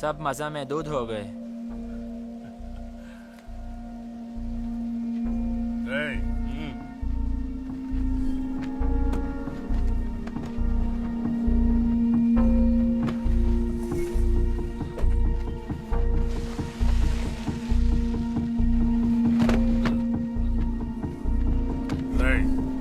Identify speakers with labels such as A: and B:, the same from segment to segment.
A: सब मज़ा में दूध हो गए।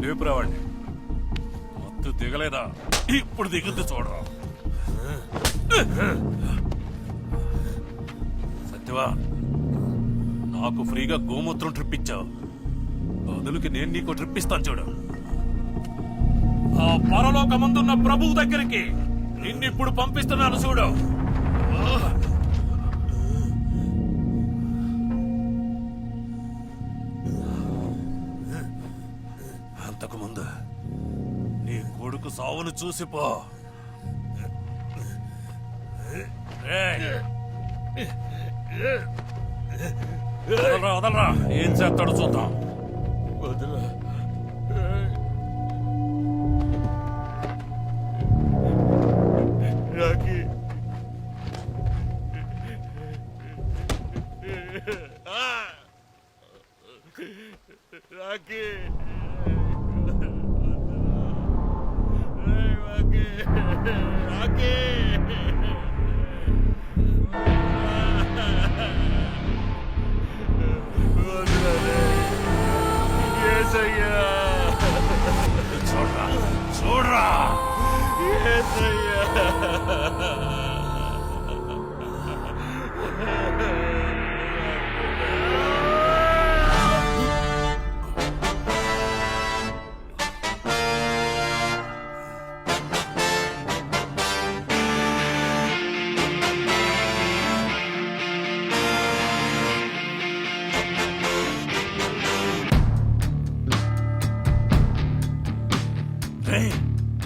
B: లేపురావండి. మత్తు దిగలేదా? ఇప్పుడు దిగుద్ది చూడరా. సత్యవా, నాకు ఫ్రీగా గోమూత్రం ట్రిప్ ఇచ్చావు, బదులుకి నేను నీకు ట్రిప్ ఇస్తాను చూడు. ఆ పరలోకమందున్న ప్రభువు దగ్గరికి నిన్నిప్పుడు పంపిస్తున్నాను చూడు. అంతకుముందు నీ కొడుకు సావును చూసిపో. వదలరా వదలరా, ఏం చేస్తాడో చూద్దాం. వదలరా. రాకీ రాకీ రాకీ చూడరా చూడరా.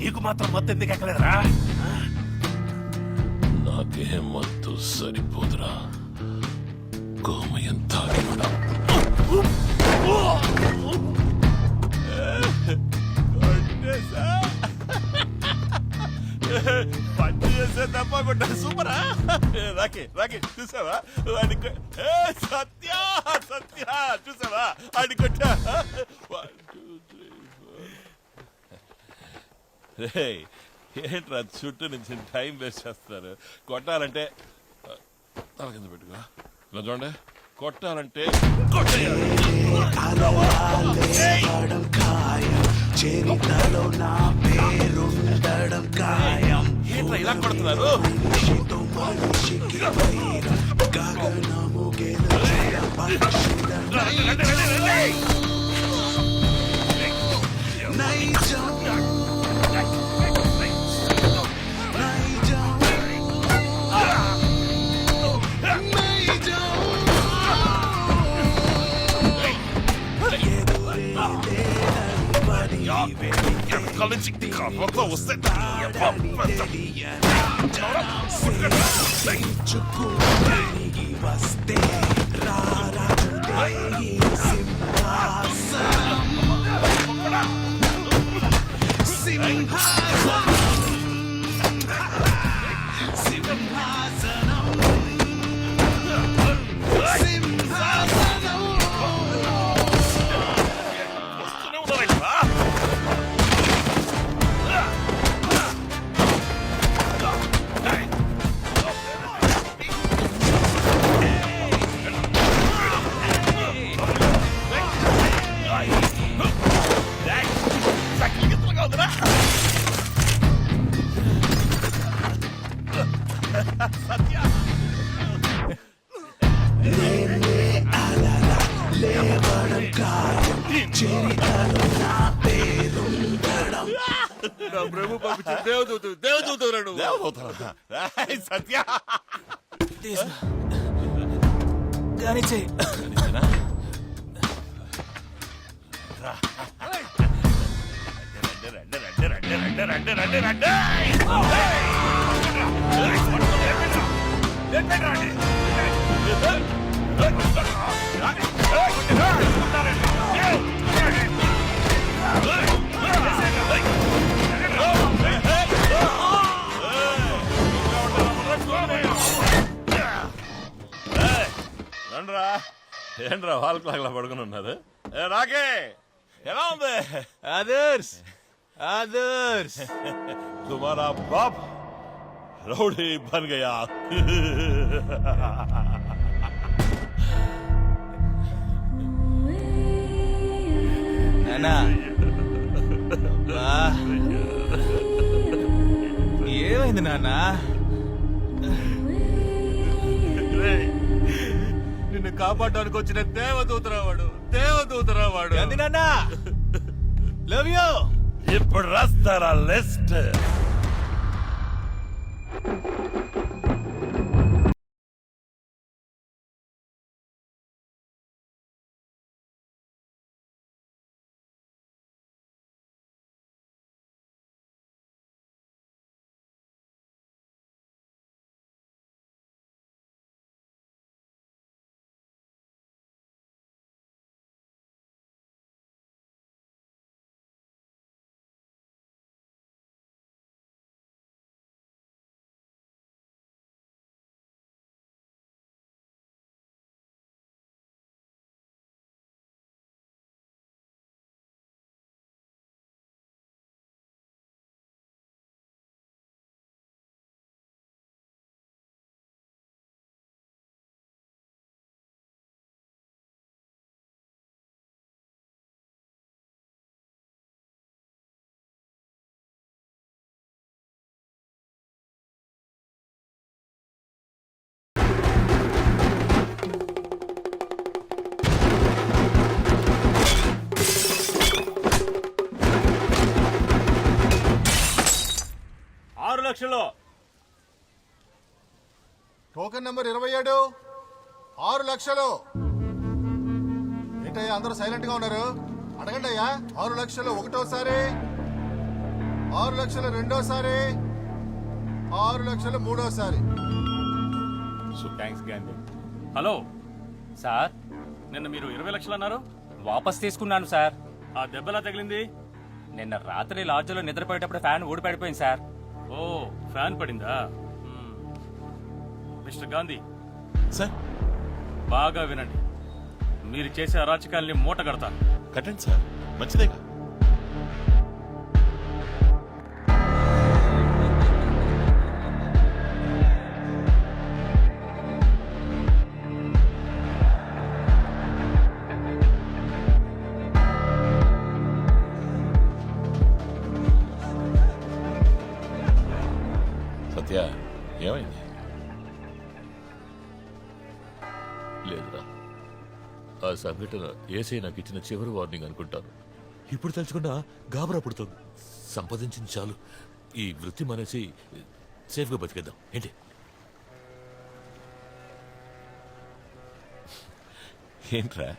B: నీకు మాత్రం మత్తు ఎందుకు ఎక్కలేదురా?
C: నాకేం మత్తు సరిపోదురా. గోమయం తాగినా
B: పని చేసే తప్పకుండా సూపరా. రాకే రాకే చూసావా వాడికి? సత్య సత్య చూసావా ఆడి కొట్టా. ఏంట్రా చుట్టూ నుంచి టైం వేస్ట్ చేస్తున్నారు? కొట్టాలంటే తల కింద పెట్టుకో. ఇలా చూడండి, కొట్టాలంటే ఏంట్రా ఇలా కొడుతున్నారు? నుంచి కర్రతో వస్తే ప్రభు పంపించి దేవదూతరాడు. సత్య
A: కానీ చెయ్యి.
C: ఏంట్రా వాళ్ళ క్లాక్లా పడుకుని ఉన్నారు రాకే ఎలా ఉంది
A: ఆదర్శ్ ఆదర్శ్
C: तुम्हारा बाप रौडी बन गया
A: నానా ఏమైంది నాన్నా?
C: నిన్ను కాపాడడానికి వచ్చిన దేవదూతరావాడు దేవదూతరావాడు
A: అది నాన్నా లవ్ యూ.
C: ఇప్పుడు రాస్తారా లిస్ట్
B: లక్షలు
D: టోకెన్ నెంబర్ 27 6 లక్షలు. ఏంటయ్యా అందరూ సైలెంట్ గా ఉన్నారు? అడగండి అయ్యా. 6 లక్షలు ఒకటోసారి, 6 లక్షలు రెండోసారి, 6 లక్షలు మూడోసారి.
E: థ్యాంక్స్ గాంధీ.
B: హలో
E: సార్,
B: నిన్న మీరు 20 లక్షలు అన్నారు.
E: వాపస్ తీసుకున్నాను సార్.
B: ఆ దెబ్బలా తగిలింది?
E: నిన్న రాత్రి లాడ్జ్లో నిద్రపోయేటప్పుడు ఫ్యాన్ ఊడి పడిపోయింది సార్.
B: ఓ ఫ్యాన్ పడిందా? మిస్టర్ గాంధీ
C: సార్
B: బాగా వినండి. మీరు చేసే అరాచకాల్ని మూట కడతాను.
C: కట్టండి సార్ మంచిదేగా. సత్య ఏమైంది?
F: లేదురా, ఆ సంఘటన ఏసై నాకు ఇచ్చిన చివరి వార్నింగ్ అనుకుంటాను. ఇప్పుడు తలుచుకున్నా గాబరా పుడుతుంది. సంపాదించింది చాలు, ఈ వృత్తి మానేసి సేఫ్గా బతికేద్దాం ఏంటి?
C: ఏంట్రా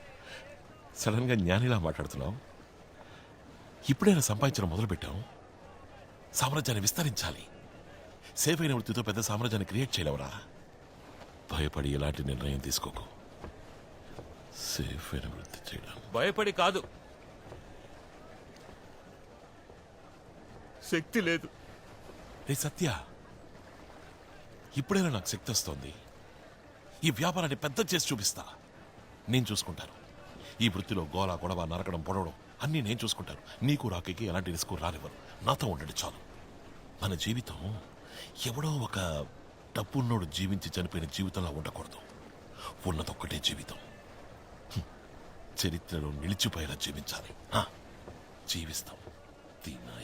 C: సడన్ గా జ్ఞానిలా మాట్లాడుతున్నావు? ఇప్పుడైనా సంపాదించడం మొదలుపెట్టాం. సామ్రాజ్యాన్ని విస్తరించాలి. సేఫ్ అయిన వృత్తితో పెద్ద సామ్రాజ్యాన్ని క్రియేట్ చేయలేవరా? భయపడి ఎలాంటి నిర్ణయం తీసుకోకు. సేఫ్ అయిన వృత్తి చేయడం
F: భయపడి కాదు, శక్తి లేదు.
C: రే సత్య, ఇప్పుడైనా నాకు శక్తి వస్తోంది. ఈ వ్యాపారాన్ని పెద్ద చేసి చూపిస్తా. నేను చూసుకుంటాను. ఈ వృత్తిలో గోల గొడవ నరకడం పొడవడం అన్నీ నేను చూసుకుంటాను. నీకు రాకేకి ఎలాంటి రిస్క్ రానివ్వరు. నాతో ఉండండి చాలు. మన జీవితం ఎవడో ఒక డబ్బున్నోడు జీవించి చనిపోయిన జీవితంలా ఉండకూడదు. ఉన్నదొక్కటే జీవితం. చరిత్రలో నిలిచిపోయేలా జీవించాలి. జీవిస్తాం.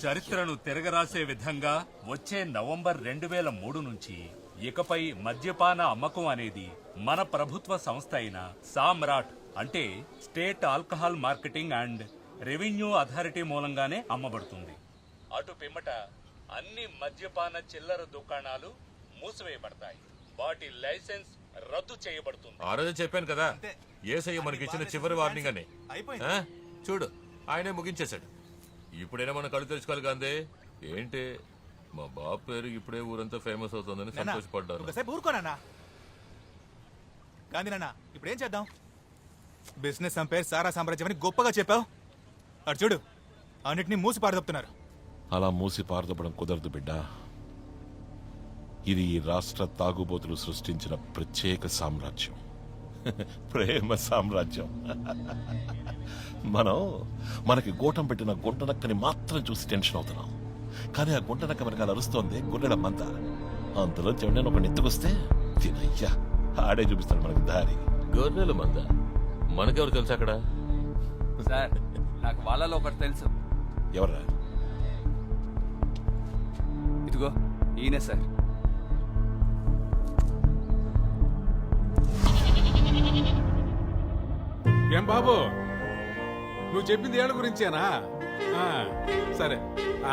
G: చరిత్రను తిరగరాసే విధంగా వచ్చే నవంబర్ 2003 నుంచి ఇకపై మద్యపాన అమ్మకం అనేది మన ప్రభుత్వ సంస్థ అయిన సామ్రాట్ అంటే state alcohol marketing and revenue authority మూలంగానే అమ్మబడుతుంది. అటు పిమ్మట అన్ని మద్యపాన చిల్లర దుకాణాలు మూసివేయబడతాయి. వాటి లైసెన్స్ రద్దు చేయబడుతుంది.
F: ఆ రోజు చెప్పాను కదా, ఏసయ్య మనకి ఇచ్చిన చివరి వార్నింగ్ అని. చూడు, ఆయనే ముగించేశాడు. ఇప్పుడైనా మనం కళ్ళు తెచ్చుకోవాలి గాంధీ. ఏంటి, మా బాబు పేరు ఇప్పుడే ఊరంతా ఫేమస్ అవుతుందని సంతోషపడ్డాను.
A: ఒకసేపు ఊరుకోనా గాంధీ నాన్న. ఇప్పుడు ఏం చేద్దాం? బిజినెస్ సంపేర్ సారా సామ్రాజ్యం అని గొప్పగా చెప్పావు. అటు చూడు, అన్నిటినీ మూసి పారదొప్పుతున్నారు.
C: అలా మూసి పారదొప్పడం కుదరదు బిడ్డ. ఇది ఈ రాష్ట్ర తాగుబోతులు సృష్టించిన ప్రత్యేక సామ్రాజ్యం. ప్రేమ సామ్రాజ్యం. మనకి గోటం పెట్టిన గుంటనక్కని మాత్రం చూసి టెన్షన్ అవుతున్నాం, కానీ ఆ గుంటనక్క వెనకాల అరుస్తోంది గుండెడమ్మంత. అంతలో చెవిని ఒక నెత్తుకొస్తే తినయ్యా ఆడే చూపిస్తాడు మనకి దారి.
F: గొర్రెల మంద మనకెవరు తెలుసు అక్కడ?
H: సార్ నాకు వాళ్ళలో ఒకటి తెలుసు.
C: ఎవర్రా?
H: ఇదిగో ఈయనే సార్.
I: ఏం బాబు, నువ్వు చెప్పింది ఏళ్ళ గురించేనా? ఆ, సరే.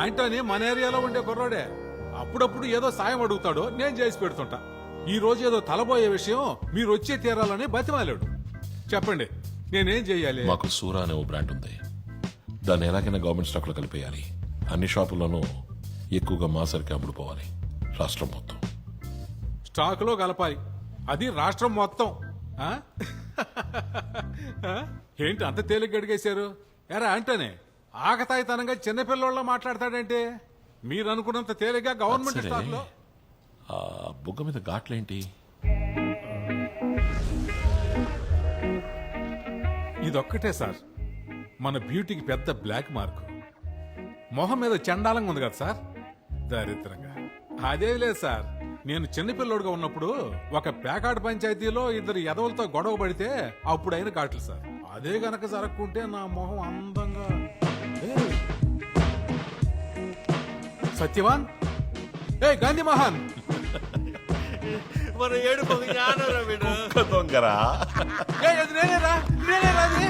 I: ఆంటోనీ మన ఏరియాలో ఉండే కుర్రోడే. అప్పుడప్పుడు ఏదో సాయం అడుగుతాడు, నేను చేసి పెడుతుంటా. ఈ రోజు ఏదో తలబోయే విషయం మీరు వచ్చే తీరాలని బతిమాలాడు. చెప్పండి, నేనేం చెయ్యాలి?
C: మాకు సూరా అనే ఓ బ్రాండ్ ఉంది. దాన్ని ఎలాగైనా గవర్నమెంట్ స్టాక్ లో కలిపేయాలి. అన్ని షాపుల్లోనూ ఎక్కువగా మా సరికి అమ్ముడుపోవాలి, రాష్ట్రం మొత్తం.
I: స్టాక్ లో కలపాలి, అది రాష్ట్రం మొత్తం. ఆ? ఆ? ఏంటి అంత తేలిగ్గా అడిగేశారు? ఎరా అంటేనే ఆకతాయితనంగా చిన్నపిల్లోళ్ళ మాట్లాడతాడంటే మీరు అనుకున్నంత తేలిగ్గా గవర్నమెంట్
C: సరే.
I: స్టాక్ లో.
C: ఆ బుగ్గ మీద ఘాట్లేంటి?
I: ఇదొక్కటే సార్ మన బ్యూటీకి పెద్ద బ్లాక్ మార్క్. మొహం మీద చండాలంగా ఉంది కదా సార్, దరిద్రంగా. అదే లేదు సార్, నేను చిన్నపిల్లోడుగా ఉన్నప్పుడు ఒక పేకాడు పంచాయతీలో ఇద్దరు ఎదవలతో గొడవ పడితే అప్పుడైన ఘాట్లు సార్. అదే గనక జరగకుంటే నా మొహం అందంగా. ఏయ్! సత్యవాన్, ఏ గాంధీ మహాన్,
C: దొంగరా
I: అది నేనేరా అది